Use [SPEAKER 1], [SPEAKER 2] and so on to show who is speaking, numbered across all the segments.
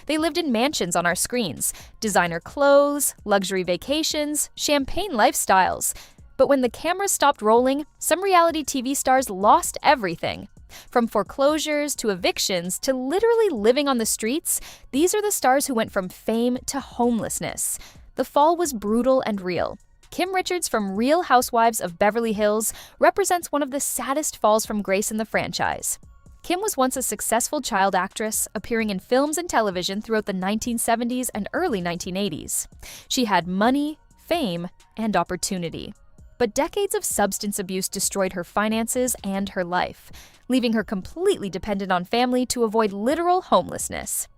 [SPEAKER 1] They lived in mansions on our screens, designer clothes, luxury vacations, champagne lifestyles. But when the cameras stopped rolling, some reality TV stars lost everything. From foreclosures to evictions to literally living on the streets, these are the stars who went from fame to homelessness. The fall was brutal and real. Kim Richards from Real Housewives of Beverly Hills represents one of the saddest falls from grace in the franchise. Kim was once a successful child actress, appearing in films and television throughout the 1970s and early 1980s. She had money, fame, and opportunity. But decades of substance abuse destroyed her finances and her life, leaving her completely dependent on family to avoid literal homelessness.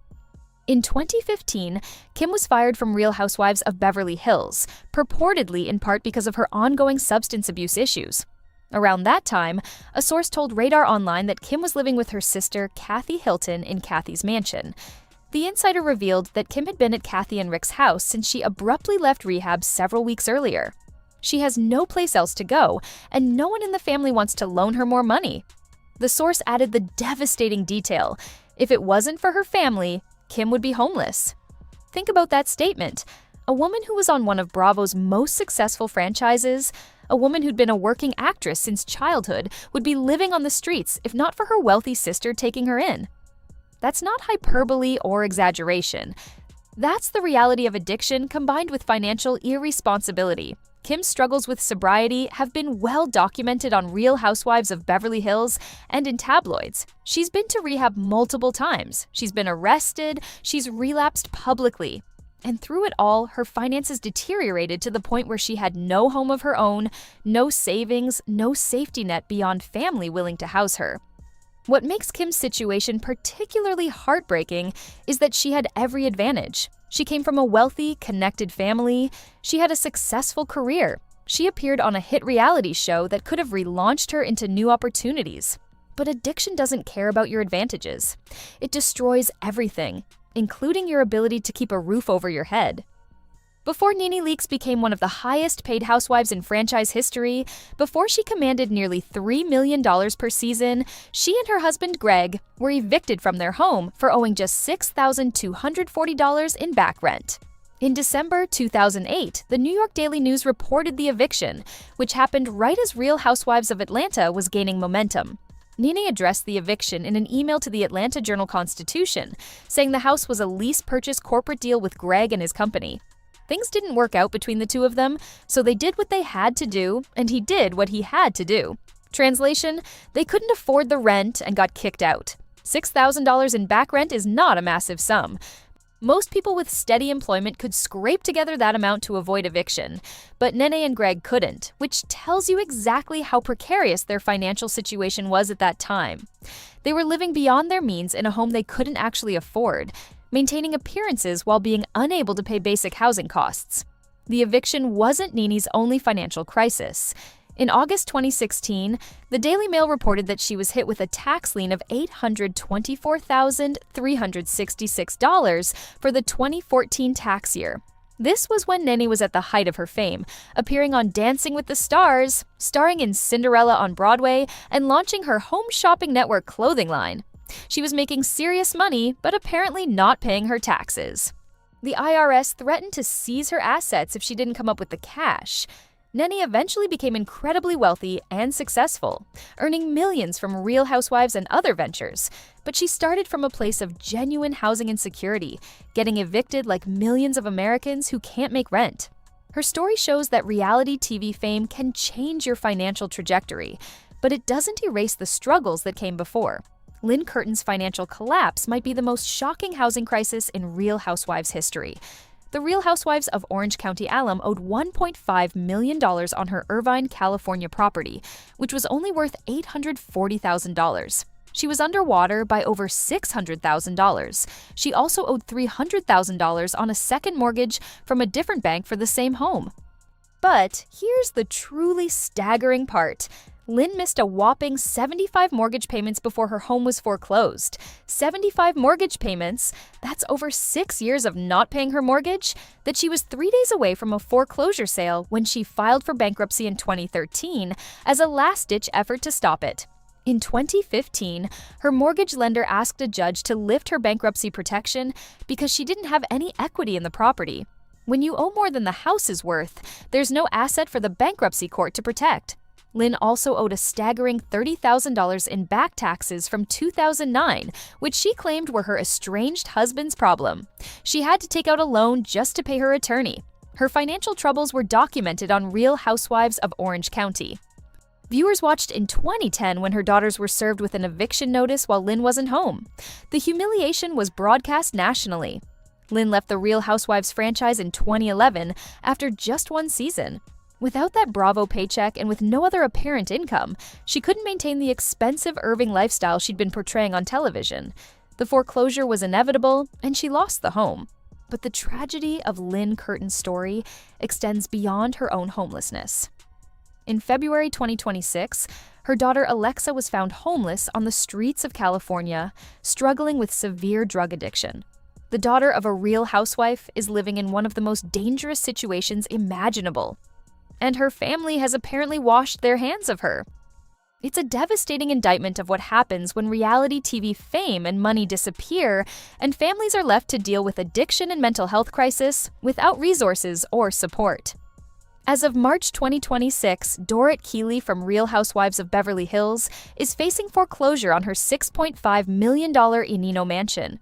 [SPEAKER 1] In 2015, Kim was fired from Real Housewives of Beverly Hills, purportedly in part because of her ongoing substance abuse issues. Around that time, a source told Radar Online that Kim was living with her sister, Kathy Hilton, in Kathy's mansion. The insider revealed that Kim had been at Kathy and Rick's house since she abruptly left rehab several weeks earlier. She has no place else to go, and no one in the family wants to loan her more money. The source added the devastating detail: if it wasn't for her family, Kim would be homeless. Think about that statement. A woman who was on one of Bravo's most successful franchises, a woman who'd been a working actress since childhood, would be living on the streets if not for her wealthy sister taking her in. That's not hyperbole or exaggeration. That's the reality of addiction combined with financial irresponsibility. Kim's struggles with sobriety have been well documented on Real Housewives of Beverly Hills and in tabloids. She's been to rehab multiple times. She's been arrested. She's relapsed publicly. And through it all, her finances deteriorated to the point where she had no home of her own, no savings, no safety net beyond family willing to house her. What makes Kim's situation particularly heartbreaking is that she had every advantage. She came from a wealthy, connected family. She had a successful career. She appeared on a hit reality show that could have relaunched her into new opportunities. But addiction doesn't care about your advantages. It destroys everything, including your ability to keep a roof over your head. Before Nene Leakes became one of the highest-paid housewives in franchise history, before she commanded nearly $3 million per season, she and her husband Greg were evicted from their home for owing just $6,240 in back rent. In December 2008, the New York Daily News reported the eviction, which happened right as Real Housewives of Atlanta was gaining momentum. Nene addressed the eviction in an email to the Atlanta Journal-Constitution, saying the house was a lease purchase corporate deal with Greg and his company. Things didn't work out between the two of them, so they did what they had to do, and he did what he had to do. Translation: they couldn't afford the rent and got kicked out. $6,000 in back rent is not a massive sum. Most people with steady employment could scrape together that amount to avoid eviction, but Nene and Greg couldn't, which tells you exactly how precarious their financial situation was at that time. They were living beyond their means in a home they couldn't actually afford, maintaining appearances while being unable to pay basic housing costs. The eviction wasn't Nene's only financial crisis. In August 2016, the Daily Mail reported that she was hit with a tax lien of $824,366 for the 2014 tax year. This was when Nene was at the height of her fame, appearing on Dancing with the Stars, starring in Cinderella on Broadway, and launching her home shopping network clothing line. She was making serious money, but apparently not paying her taxes. The IRS threatened to seize her assets if she didn't come up with the cash. Nene eventually became incredibly wealthy and successful, earning millions from Real Housewives and other ventures. But she started from a place of genuine housing insecurity, getting evicted like millions of Americans who can't make rent. Her story shows that reality TV fame can change your financial trajectory, but it doesn't erase the struggles that came before. Lynn Curtain's financial collapse might be the most shocking housing crisis in Real Housewives history. The Real Housewives of Orange County alum owed $1.5 million on her Irvine, California property, which was only worth $840,000. She was underwater by over $600,000. She also owed $300,000 on a second mortgage from a different bank for the same home. But here's the truly staggering part. Lynn missed a whopping 75 mortgage payments before her home was foreclosed. 75 mortgage payments? That's over 6 years of not paying her mortgage? That she was 3 days away from a foreclosure sale when she filed for bankruptcy in 2013 as a last-ditch effort to stop it. In 2015, her mortgage lender asked a judge to lift her bankruptcy protection because she didn't have any equity in the property. When you owe more than the house is worth, there's no asset for the bankruptcy court to protect. Lynn also owed a staggering $30,000 in back taxes from 2009, which she claimed were her estranged husband's problem. She had to take out a loan just to pay her attorney. Her financial troubles were documented on Real Housewives of Orange County. Viewers watched in 2010 when her daughters were served with an eviction notice while Lynn wasn't home. The humiliation was broadcast nationally. Lynn left the Real Housewives franchise in 2011 after just one season. Without that Bravo paycheck and with no other apparent income, she couldn't maintain the expensive Irving lifestyle she'd been portraying on television. The foreclosure was inevitable, and she lost the home. But the tragedy of Lynn Curtain's story extends beyond her own homelessness. In February 2026, her daughter Alexa was found homeless on the streets of California, struggling with severe drug addiction. The daughter of a Real Housewife is living in one of the most dangerous situations imaginable, and her family has apparently washed their hands of her. It's a devastating indictment of what happens when reality TV fame and money disappear, and families are left to deal with addiction and mental health crisis without resources or support. As of March 2026, Dorit Kemsley from Real Housewives of Beverly Hills is facing foreclosure on her $6.5 million Enino mansion.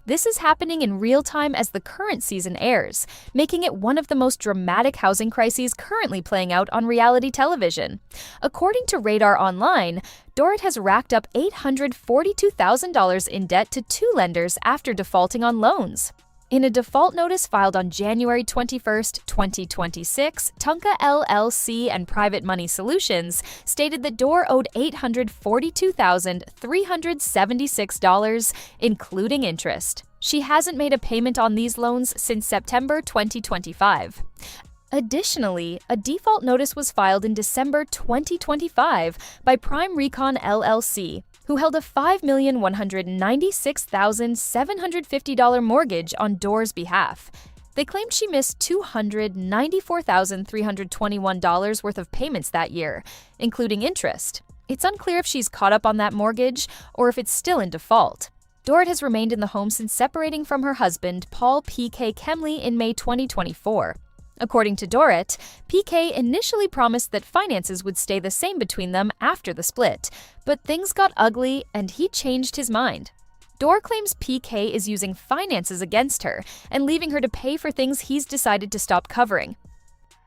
[SPEAKER 1] This is happening in real time as the current season airs, making it one of the most dramatic housing crises currently playing out on reality television. According to Radar Online, Dorit has racked up $842,000 in debt to two lenders after defaulting on loans. In a default notice filed on January 21, 2026, Tunka LLC and Private Money Solutions stated that Dor owed $842,376, including interest. She hasn't made a payment on these loans since September 2025. Additionally, a default notice was filed in December 2025 by Prime Recon LLC, who held a $5,196,750 mortgage on Dor's behalf. They claimed she missed $294,321 worth of payments that year, including interest. It's unclear if she's caught up on that mortgage or if it's still in default. Dorit has remained in the home since separating from her husband, Paul P.K. Kemsley, in May 2024. According to Dorit, PK initially promised that finances would stay the same between them after the split, but things got ugly and he changed his mind. Dor claims PK is using finances against her and leaving her to pay for things he's decided to stop covering.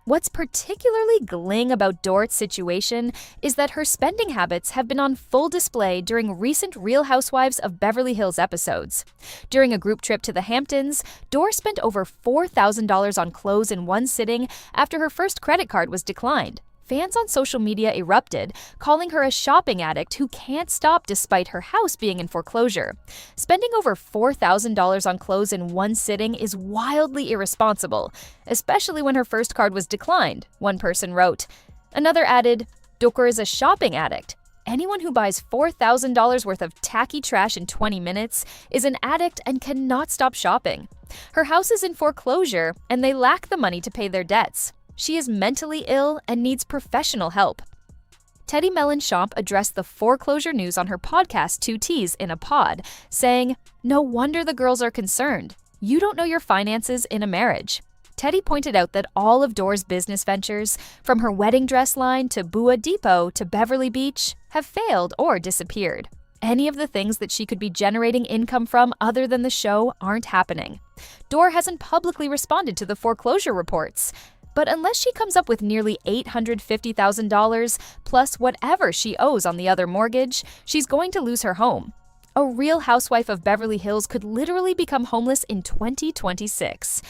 [SPEAKER 1] What's particularly gling about Dorit's situation is that her spending habits have been on full display during recent Real Housewives of Beverly Hills episodes. During a group trip to the Hamptons, Dor spent over $4,000 on clothes in one sitting after her first credit card was declined. Fans on social media erupted, calling her a shopping addict who can't stop despite her house being in foreclosure. Spending over $4,000 on clothes in one sitting is wildly irresponsible, especially when her first card was declined, one person wrote. Another added, "Dor is a shopping addict. Anyone who buys $4,000 worth of tacky trash in 20 minutes is an addict and cannot stop shopping. Her house is in foreclosure, and they lack the money to pay their debts. She is mentally ill and needs professional help." Teddy Mellenchamp addressed the foreclosure news on her podcast 2Ts in a pod, saying, "No wonder the girls are concerned. You don't know your finances in a marriage." Teddy pointed out that all of Dor's business ventures, from her wedding dress line to Bua Depot to Beverly Beach, have failed or disappeared. Any of the things that she could be generating income from other than the show aren't happening. Dor hasn't publicly responded to the foreclosure reports. But unless she comes up with nearly $850,000 plus whatever she owes on the other mortgage, she's going to lose her home. A Real Housewife of Beverly Hills could literally become homeless in 2026.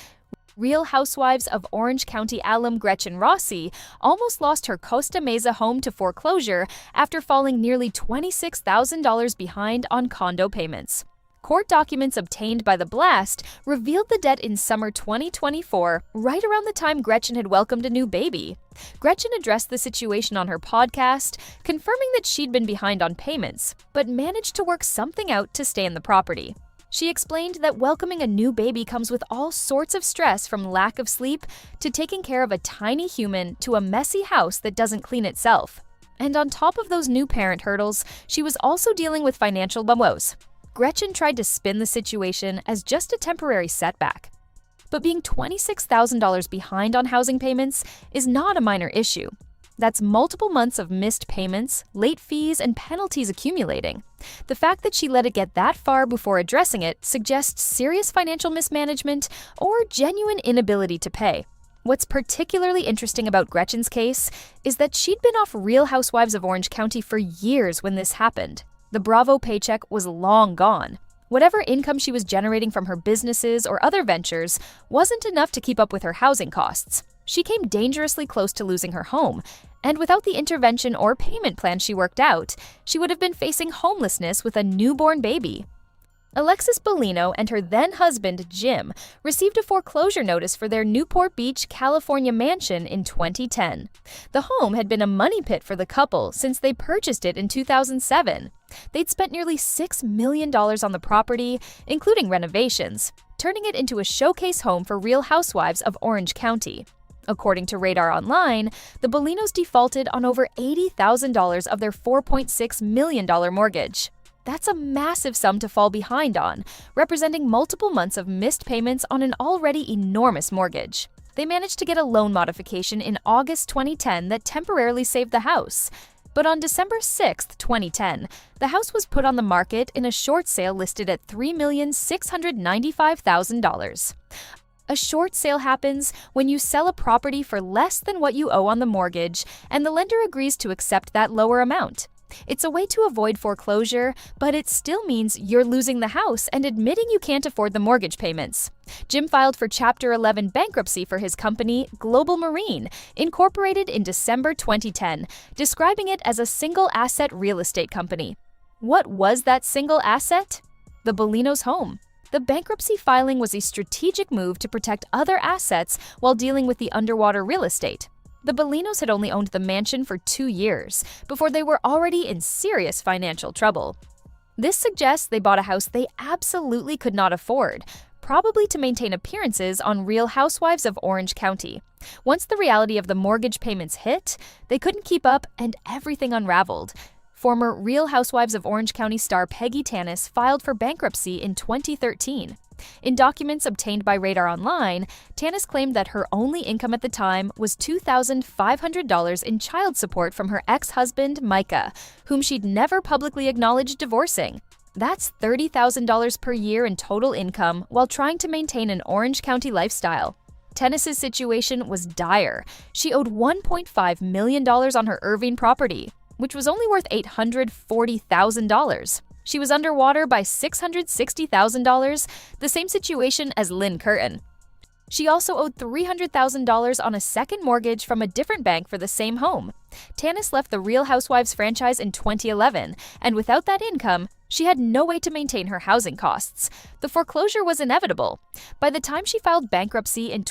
[SPEAKER 1] Real Housewives of Orange County alum Gretchen Rossi almost lost her Costa Mesa home to foreclosure after falling nearly $26,000 behind on condo payments. Court documents obtained by The Blast revealed the debt in summer 2024, right around the time Gretchen had welcomed a new baby. Gretchen addressed the situation on her podcast, confirming that she'd been behind on payments, but managed to work something out to stay in the property. She explained that welcoming a new baby comes with all sorts of stress, from lack of sleep to taking care of a tiny human to a messy house that doesn't clean itself. And on top of those new parent hurdles, she was also dealing with financial woes. Gretchen tried to spin the situation as just a temporary setback. But being $26,000 behind on housing payments is not a minor issue. That's multiple months of missed payments, late fees, and penalties accumulating. The fact that she let it get that far before addressing it suggests serious financial mismanagement or genuine inability to pay. What's particularly interesting about Gretchen's case is that she'd been off Real Housewives of Orange County for years when this happened. The Bravo paycheck was long gone. Whatever income she was generating from her businesses or other ventures wasn't enough to keep up with her housing costs. She came dangerously close to losing her home, and without the intervention or payment plan she worked out, she would have been facing homelessness with a newborn baby. Alexis Bellino and her then-husband, Jim, received a foreclosure notice for their Newport Beach, California mansion in 2010. The home had been a money pit for the couple since they purchased it in 2007. They'd spent nearly $6 million on the property, including renovations, turning it into a showcase home for Real Housewives of Orange County. According to Radar Online, the Bellinos defaulted on over $80,000 of their $4.6 million mortgage. That's a massive sum to fall behind on, representing multiple months of missed payments on an already enormous mortgage. They managed to get a loan modification in August 2010 that temporarily saved the house. But on December 6, 2010, the house was put on the market in a short sale listed at $3,695,000. A short sale happens when you sell a property for less than what you owe on the mortgage, and the lender agrees to accept that lower amount. It's a way to avoid foreclosure, but it still means you're losing the house and admitting you can't afford the mortgage payments. Jim filed for Chapter 11 bankruptcy for his company, Global Marine, incorporated in December 2010, describing it as a single-asset real estate company. What was that single asset? The Bellinos' home. The bankruptcy filing was a strategic move to protect other assets while dealing with the underwater real estate. The Bellinos had only owned the mansion for 2 years before they were already in serious financial trouble. This suggests they bought a house they absolutely could not afford, probably to maintain appearances on Real Housewives of Orange County. Once the reality of the mortgage payments hit, they couldn't keep up and everything unraveled. Former Real Housewives of Orange County star Peggy Tanis filed for bankruptcy in 2013. In documents obtained by Radar Online, Tanis claimed that her only income at the time was $2,500 in child support from her ex-husband, Micah, whom she'd never publicly acknowledged divorcing. That's $30,000 per year in total income while trying to maintain an Orange County lifestyle. Tanis's situation was dire. She owed $1.5 million on her Irving property, which was only worth $840,000. She was underwater by $660,000, the same situation as Lynn Curtain. She also owed $300,000 on a second mortgage from a different bank for the same home. Tanis left the Real Housewives franchise in 2011, and without that income, she had no way to maintain her housing costs. The foreclosure was inevitable. By the time she filed bankruptcy in